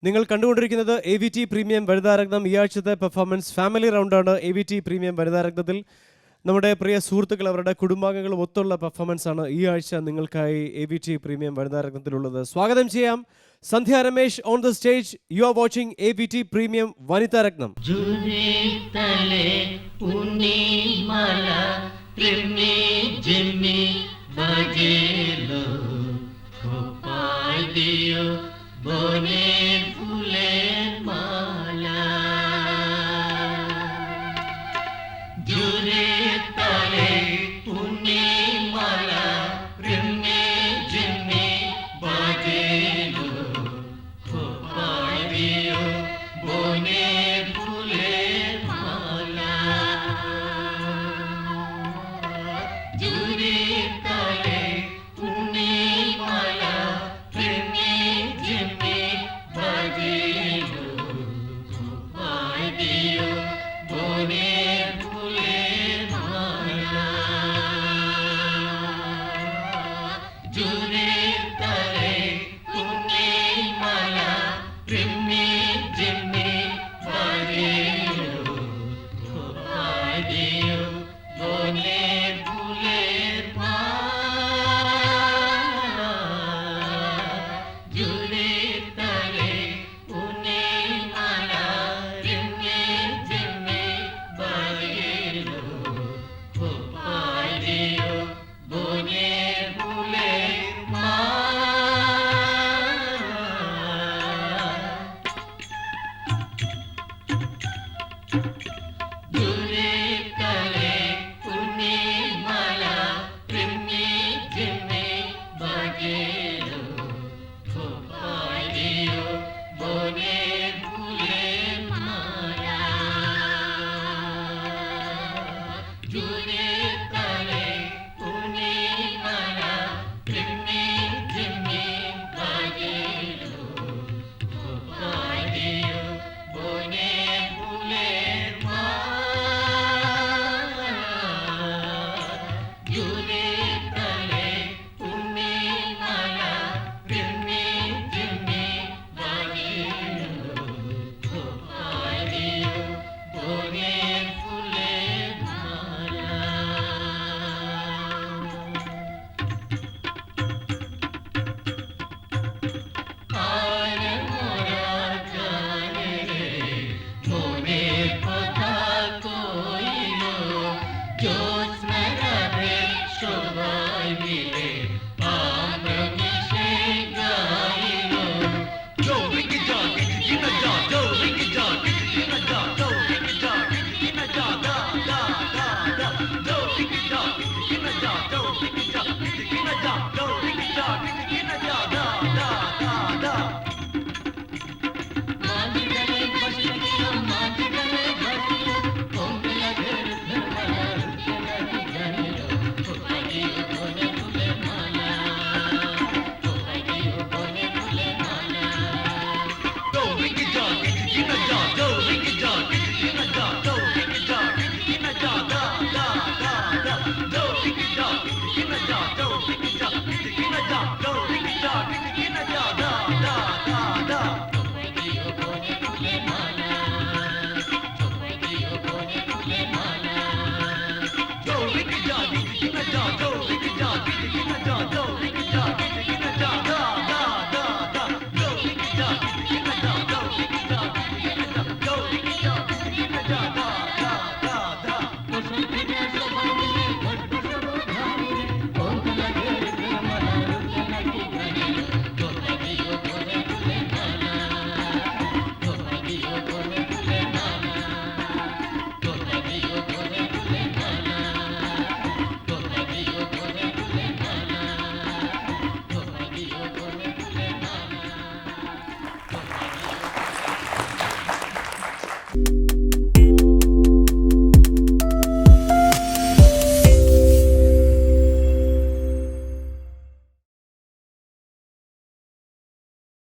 നിങ്ങൾ കണ്ടുകൊണ്ടിരിക്കുന്നത് AVT premium വനിതാരത്നം. ഈ ആഴ്ചത്തെ പെർഫോമൻസ് ഫാമിലി റൗണ്ടാണ്. AVT പ്രീമിയം വനിതാരത്നത്തിൽ നമ്മുടെ പ്രിയ സുഹൃത്തുക്കൾ അവരുടെ കുടുംബാംഗങ്ങളും ഒത്തുള്ള പെർഫോമൻസ് ആണ് ഈ ആഴ്ച നിങ്ങൾക്കായി AVT പ്രീമിയം വനിതാരത്നത്തിലുള്ളത്. സ്വാഗതം ചെയ്യാം Sandhya Ramesh on the stage. You are watching AVT premium Vanitharatnam. বনের ফুলের মালা জুড়ে তালে পূর্ণিমালা রিমে ঝিমে বাজেলো খোপায় দিও বনের ফুলের মালা জুড়ে তালে পূর্ণিমালা রিমে ঝিমে বাজেলো খোপায় দিও বনের ফুলের মালা জুড়ে তালে পূর্ণিমালা রিমে ঝিমে বাজেলো খোপায় দিও বনের ফুলের মালা জুড়ে তালে পূর্ণিমালা রিমে ঝিমে বাজেলো খোপায় দিও বনের ফুলের মালা জুড়ে তালে পূর্ণিমালা রিমে ঝিমে বাজেলো খোপায় দিও বনের ফুলের মালা জুড়ে তালে পূর্ণিমালা রিমে ঝিমে বাজেলো খোপায় দিও বনের ফুলের মালা জুড়ে তালে পূর্ণিমালা রিমে ঝিমে বাজেলো খোপায় দিও বনের ফুলের মালা আর মোরা জানে রে মনের কথা কইল জ্যোৎস্না রাতে সবাই মিলে আমরা মিশে গাইল মাঝি গলে বসে গেলাম মাঝি গলে বসলো কোমলা ঘর ধরমালা রুচনা জানিলো খোপায় দিও বনের ফুলের মালা খোপায় দিও বনের ফুলের মালা খোপায় দিও বনের ফুলের মালা খোপায় দিও বনের ফুলের মালা বসে থেকে সবাই মিলে ঘট বসাবো ধারে কোমলা ঘর ধরমালা রুচনা জানিলো খোপায় দিও বনের ফুলের মালা খোপায় দিও বনের ফুলের মালা খোপায় দিও বনের ফুলের মালা খোপায় দিও বনের ফুলের মালা খোপায় দিও বনের ফুলের মালা খোপায় দিও